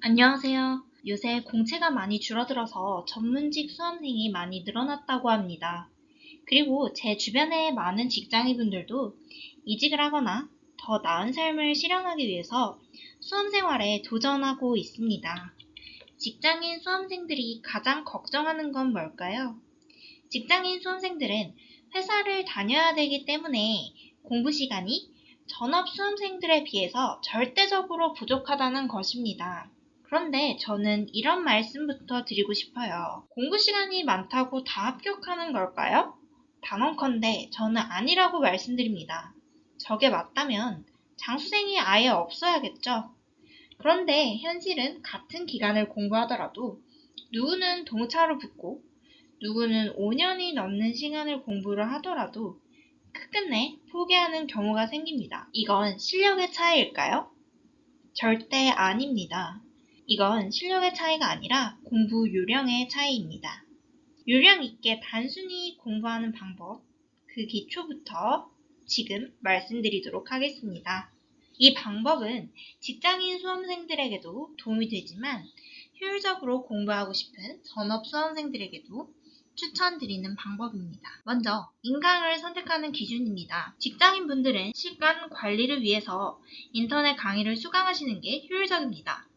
안녕하세요. 요새 공채가 많이 줄어들어서 전문직 수험생이 많이 늘어났다고 합니다. 그리고 제 주변의 많은 직장인분들도 이직을 하거나 더 나은 삶을 실현하기 위해서 수험 생활에 도전하고 있습니다. 직장인 수험생들이 가장 걱정하는 건 뭘까요? 직장인 수험생들은 회사를 다녀야 되기 때문에 공부 시간이 전업 수험생들에 비해서 절대적으로 부족하다는 것입니다. 그런데 저는 이런 말씀부터 드리고 싶어요. 공부 시간이 많다고 다 합격하는 걸까요? 단언컨대 저는 아니라고 말씀드립니다. 저게 맞다면 장수생이 아예 없어야겠죠. 그런데 현실은 같은 기간을 공부하더라도 누구는 동차로 붙고 누구는 5년이 넘는 시간을 공부를 하더라도 끝끝내 포기하는 경우가 생깁니다. 이건 실력의 차이일까요? 절대 아닙니다. 이건 실력의 차이가 아니라 공부 요령의 차이입니다. 요령 있게 단순히 공부하는 방법, 그 기초부터 지금 말씀드리도록 하겠습니다. 이 방법은 직장인 수험생들에게도 도움이 되지만 효율적으로 공부하고 싶은 전업 수험생들에게도 추천드리는 방법입니다. 먼저 인강을 선택하는 기준입니다. 직장인분들은 시간 관리를 위해서 인터넷 강의를 수강하시는 게 효율적입니다.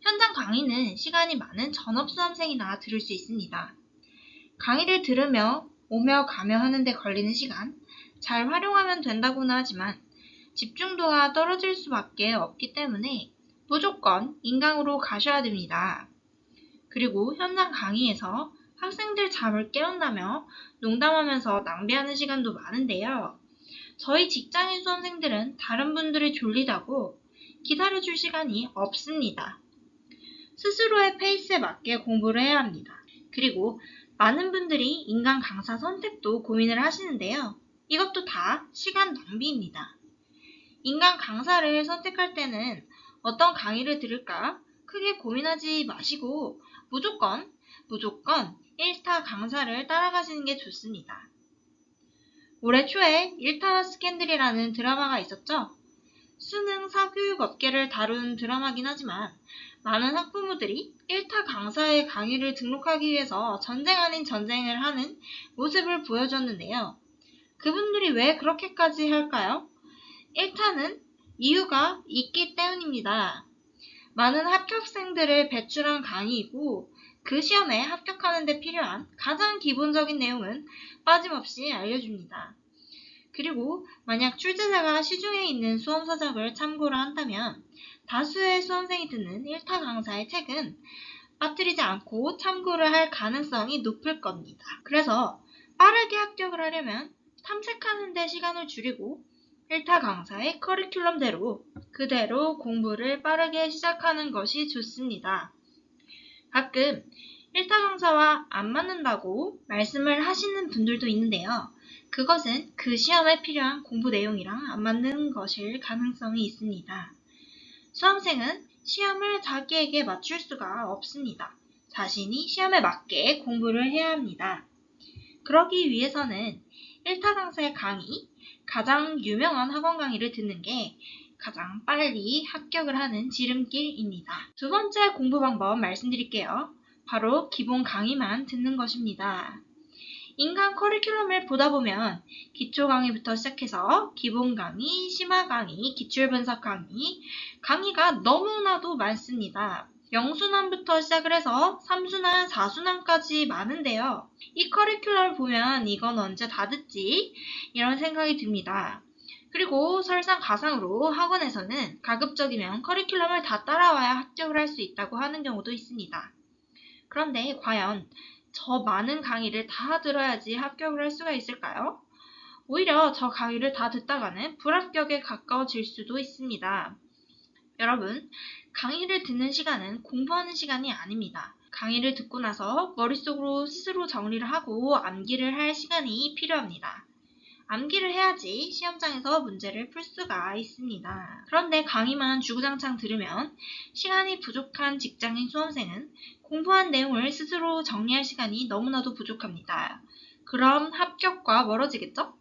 현장 강의는 시간이 많은 전업 수험생이나 들을 수 있습니다. 강의를 들으며 오며 가며 하는데 걸리는 시간, 잘 활용하면 된다고는 하지만 집중도가 떨어질 수밖에 없기 때문에 무조건 인강으로 가셔야 됩니다. 그리고 현장 강의에서 학생들 잠을 깨운다며 농담하면서 낭비하는 시간도 많은데요. 저희 직장인 수험생들은 다른 분들이 졸리다고 기다려줄 시간이 없습니다. 스스로의 페이스에 맞게 공부를 해야 합니다. 그리고 많은 분들이 인강 강사 선택도 고민을 하시는데요. 이것도 다 시간 낭비입니다. 인강 강사를 선택할 때는 어떤 강의를 들을까 크게 고민하지 마시고 무조건 1타 강사를 따라가시는 게 좋습니다. 올해 초에 1타 스캔들이라는 드라마가 있었죠. 수능 사교육 업계를 다룬 드라마긴 하지만 많은 학부모들이 1타 강사의 강의를 등록하기 위해서 전쟁 아닌 전쟁을 하는 모습을 보여줬는데요. 그분들이 왜 그렇게까지 할까요? 1타는 이유가 있기 때문입니다. 많은 합격생들을 배출한 강의이고 그 시험에 합격하는 데 필요한 가장 기본적인 내용은 빠짐없이 알려줍니다. 그리고 만약 출제자가 시중에 있는 수험 서적을 참고를 한다면 다수의 수험생이 듣는 1타 강사의 책은 빠뜨리지 않고 참고를 할 가능성이 높을 겁니다. 그래서 빠르게 합격을 하려면 탐색하는 데 시간을 줄이고 1타 강사의 커리큘럼대로 그대로 공부를 빠르게 시작하는 것이 좋습니다. 가끔 1타 강사와 안 맞는다고 말씀을 하시는 분들도 있는데요. 그것은 그 시험에 필요한 공부 내용이랑 안 맞는 것일 가능성이 있습니다. 수험생은 시험을 자기에게 맞출 수가 없습니다. 자신이 시험에 맞게 공부를 해야 합니다. 그러기 위해서는 1타 강사의 강의, 가장 유명한 학원 강의를 듣는 게 가장 빨리 합격을 하는 지름길입니다. 두 번째 공부 방법 말씀드릴게요. 바로 기본 강의만 듣는 것입니다. 인강 커리큘럼을 보다 보면 기초 강의부터 시작해서 기본 강의, 심화 강의, 기출 분석 강의, 강의가 너무나도 많습니다. 0순환부터 시작을 해서 3순환, 4순환까지 많은데요. 이 커리큘럼을 보면 이건 언제 다 듣지? 이런 생각이 듭니다. 그리고 설상가상으로 학원에서는 가급적이면 커리큘럼을 다 따라와야 합격을 할 수 있다고 하는 경우도 있습니다. 그런데 과연 저 많은 강의를 다 들어야지 합격을 할 수가 있을까요? 오히려 저 강의를 다 듣다가는 불합격에 가까워질 수도 있습니다. 여러분, 강의를 듣는 시간은 공부하는 시간이 아닙니다. 강의를 듣고 나서 머릿속으로 스스로 정리를 하고 암기를 할 시간이 필요합니다. 암기를 해야지 시험장에서 문제를 풀 수가 있습니다. 그런데 강의만 주구장창 들으면 시간이 부족한 직장인 수험생은 공부한 내용을 스스로 정리할 시간이 너무나도 부족합니다. 그럼 합격과 멀어지겠죠?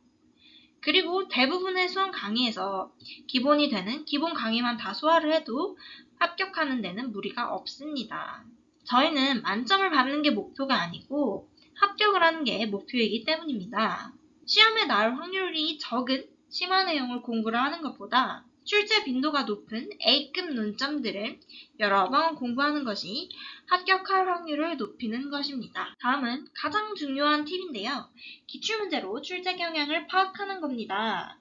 그리고 대부분의 수험 강의에서 기본이 되는 기본 강의만 다 소화를 해도 합격하는 데는 무리가 없습니다. 저희는 만점을 받는 게 목표가 아니고 합격을 하는 게 목표이기 때문입니다. 시험에 나올 확률이 적은 심화 내용을 공부를 하는 것보다 출제 빈도가 높은 A급 논점들을 여러 번 공부하는 것이 합격할 확률을 높이는 것입니다. 다음은 가장 중요한 팁인데요. 기출문제로 출제 경향을 파악하는 겁니다.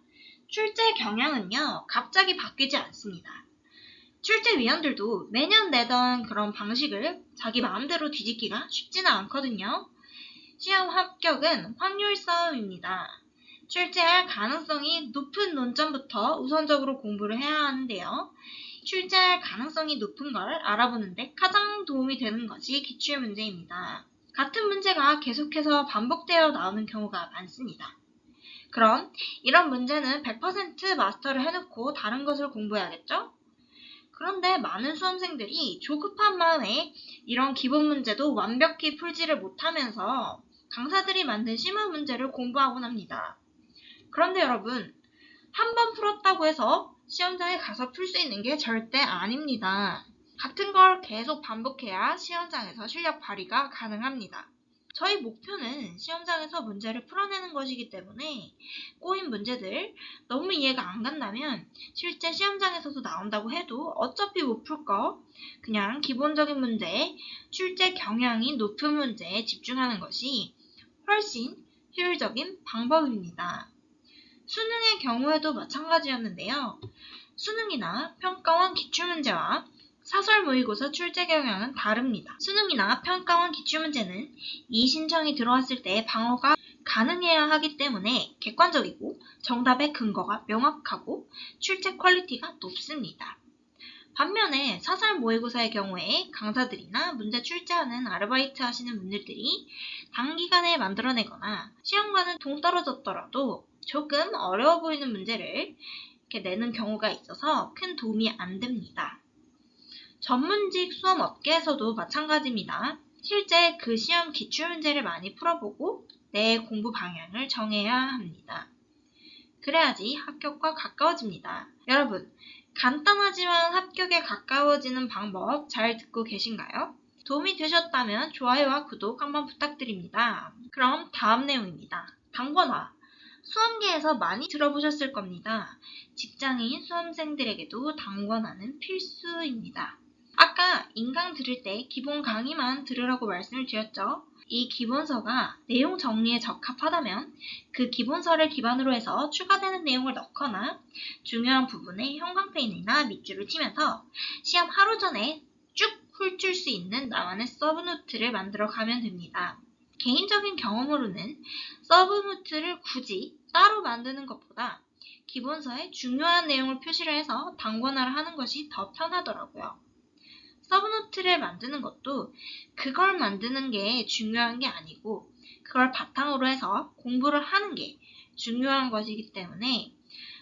출제 경향은요, 갑자기 바뀌지 않습니다. 출제위원들도 매년 내던 그런 방식을 자기 마음대로 뒤집기가 쉽지는 않거든요. 시험 합격은 확률 싸움입니다. 출제할 가능성이 높은 논점부터 우선적으로 공부를 해야 하는데요. 출제할 가능성이 높은 걸 알아보는데 가장 도움이 되는 것이 기출문제입니다. 같은 문제가 계속해서 반복되어 나오는 경우가 많습니다. 그럼 이런 문제는 100% 마스터를 해놓고 다른 것을 공부해야겠죠? 그런데 많은 수험생들이 조급한 마음에 이런 기본 문제도 완벽히 풀지를 못하면서 강사들이 만든 심화 문제를 공부하곤 합니다. 그런데 여러분, 한 번 풀었다고 해서 시험장에 가서 풀 수 있는 게 절대 아닙니다. 같은 걸 계속 반복해야 시험장에서 실력 발휘가 가능합니다. 저희 목표는 시험장에서 문제를 풀어내는 것이기 때문에 꼬인 문제들 너무 이해가 안 간다면 실제 시험장에서도 나온다고 해도 어차피 못 풀 거 그냥 기본적인 문제, 출제 경향이 높은 문제에 집중하는 것이 훨씬 효율적인 방법입니다. 수능의 경우에도 마찬가지였는데요. 수능이나 평가원 기출문제와 사설 모의고사 출제 경향은 다릅니다. 수능이나 평가원 기출문제는 이 신청이 들어왔을 때 방어가 가능해야 하기 때문에 객관적이고 정답의 근거가 명확하고 출제 퀄리티가 높습니다. 반면에 사설 모의고사의 경우에 강사들이나 문제 출제하는 아르바이트 하시는 분들이 단기간에 만들어내거나 시험과는 동떨어졌더라도 조금 어려워 보이는 문제를 이렇게 내는 경우가 있어서 큰 도움이 안 됩니다. 전문직 수험 업계에서도 마찬가지입니다. 실제 그 시험 기출문제를 많이 풀어보고 내 공부 방향을 정해야 합니다. 그래야지 합격과 가까워집니다. 여러분, 간단하지만 합격에 가까워지는 방법 잘 듣고 계신가요? 도움이 되셨다면 좋아요와 구독 한번 부탁드립니다. 그럼 다음 내용입니다. 당권화. 수험계에서 많이 들어보셨을 겁니다. 직장인 수험생들에게도 당권화는 필수입니다. 아까 인강 들을 때 기본 강의만 들으라고 말씀을 드렸죠. 이 기본서가 내용 정리에 적합하다면 그 기본서를 기반으로 해서 추가되는 내용을 넣거나 중요한 부분에 형광펜이나 밑줄을 치면서 시험 하루 전에 쭉 훑을 수 있는 나만의 서브노트를 만들어 가면 됩니다. 개인적인 경험으로는 서브노트를 굳이 따로 만드는 것보다 기본서에 중요한 내용을 표시를 해서 당권화를 하는 것이 더 편하더라고요. 서브노트를 만드는 것도 그걸 만드는 게 중요한 게 아니고 그걸 바탕으로 해서 공부를 하는 게 중요한 것이기 때문에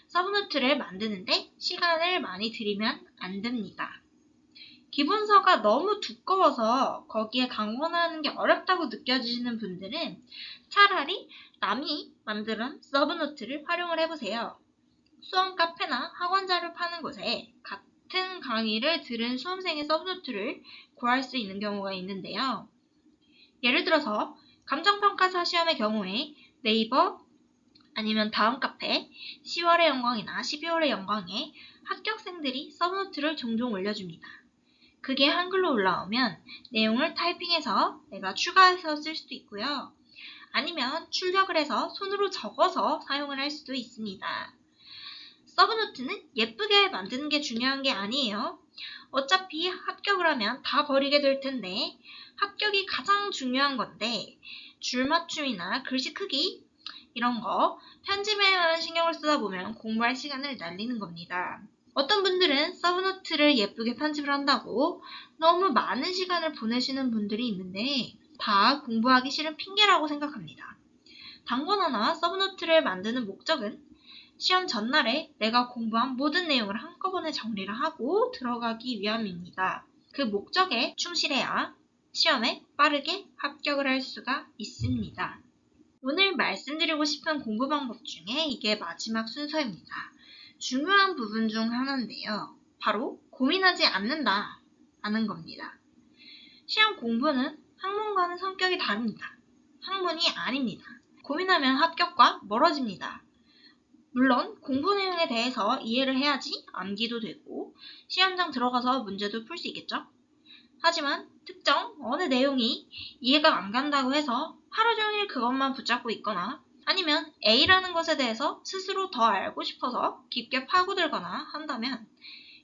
서브노트를 만드는데 시간을 많이 들이면 안 됩니다. 기본서가 너무 두꺼워서 거기에 강권하는 게 어렵다고 느껴지시는 분들은 차라리 남이 만든 서브노트를 활용을 해보세요. 수험 카페나 학원 자료 파는 곳에 같은 강의를 들은 수험생의 서브노트를 구할 수 있는 경우가 있는데요. 예를 들어서 감정평가사 시험의 경우에 네이버 아니면 다음카페 10월의 영광이나 12월의 영광에 합격생들이 서브노트를 종종 올려줍니다. 그게 한글로 올라오면 내용을 타이핑해서 내가 추가해서 쓸 수도 있고요. 아니면 출력을 해서 손으로 적어서 사용을 할 수도 있습니다. 서브노트는 예쁘게 만드는 게 중요한 게 아니에요. 어차피 합격을 하면 다 버리게 될 텐데 합격이 가장 중요한 건데 줄맞춤이나 글씨 크기 이런 거 편집에만 신경을 쓰다 보면 공부할 시간을 날리는 겁니다. 어떤 분들은 서브노트를 예쁘게 편집을 한다고 너무 많은 시간을 보내시는 분들이 있는데 다 공부하기 싫은 핑계라고 생각합니다. 당권화나 서브노트를 만드는 목적은 시험 전날에 내가 공부한 모든 내용을 한꺼번에 정리를 하고 들어가기 위함입니다. 그 목적에 충실해야 시험에 빠르게 합격을 할 수가 있습니다. 오늘 말씀드리고 싶은 공부 방법 중에 이게 마지막 순서입니다. 중요한 부분 중 하나인데요. 바로 고민하지 않는다 라는 겁니다. 시험 공부는 학문과는 성격이 다릅니다. 학문이 아닙니다. 고민하면 합격과 멀어집니다. 물론 공부 내용에 대해서 이해를 해야지 암기도 되고 시험장 들어가서 문제도 풀 수 있겠죠? 하지만 특정 어느 내용이 이해가 안 간다고 해서 하루 종일 그것만 붙잡고 있거나 아니면 A라는 것에 대해서 스스로 더 알고 싶어서 깊게 파고들거나 한다면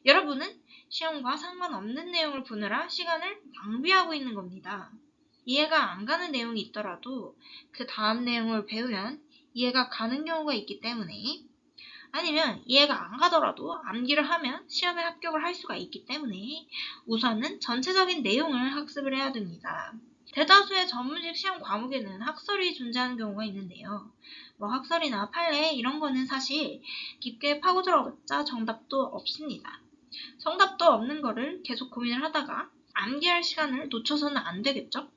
여러분은 시험과 상관없는 내용을 보느라 시간을 낭비하고 있는 겁니다. 이해가 안 가는 내용이 있더라도 그 다음 내용을 배우면 이해가 가는 경우가 있기 때문에 아니면 이해가 안 가더라도 암기를 하면 시험에 합격을 할 수가 있기 때문에 우선은 전체적인 내용을 학습을 해야 됩니다. 대다수의 전문직 시험 과목에는 학설이 존재하는 경우가 있는데요. 학설이나 판례 이런 거는 사실 깊게 파고들어봤자 정답도 없습니다. 정답도 없는 거를 계속 고민을 하다가 암기할 시간을 놓쳐서는 안 되겠죠?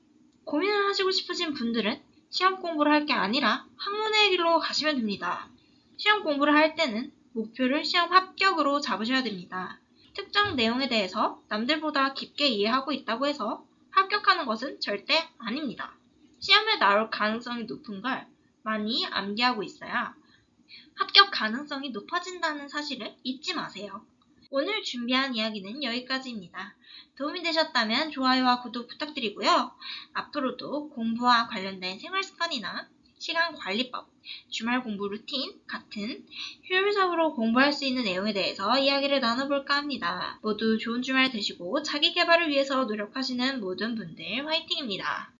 고민을 하시고 싶으신 분들은 시험 공부를 할 게 아니라 학문의 길로 가시면 됩니다. 시험 공부를 할 때는 목표를 시험 합격으로 잡으셔야 됩니다. 특정 내용에 대해서 남들보다 깊게 이해하고 있다고 해서 합격하는 것은 절대 아닙니다. 시험에 나올 가능성이 높은 걸 많이 암기하고 있어야 합격 가능성이 높아진다는 사실을 잊지 마세요. 오늘 준비한 이야기는 여기까지입니다. 도움이 되셨다면 좋아요와 구독 부탁드리고요. 앞으로도 공부와 관련된 생활습관이나 시간관리법, 주말 공부 루틴 같은 효율적으로 공부할 수 있는 내용에 대해서 이야기를 나눠볼까 합니다. 모두 좋은 주말 되시고 자기 개발을 위해서 노력하시는 모든 분들 화이팅입니다.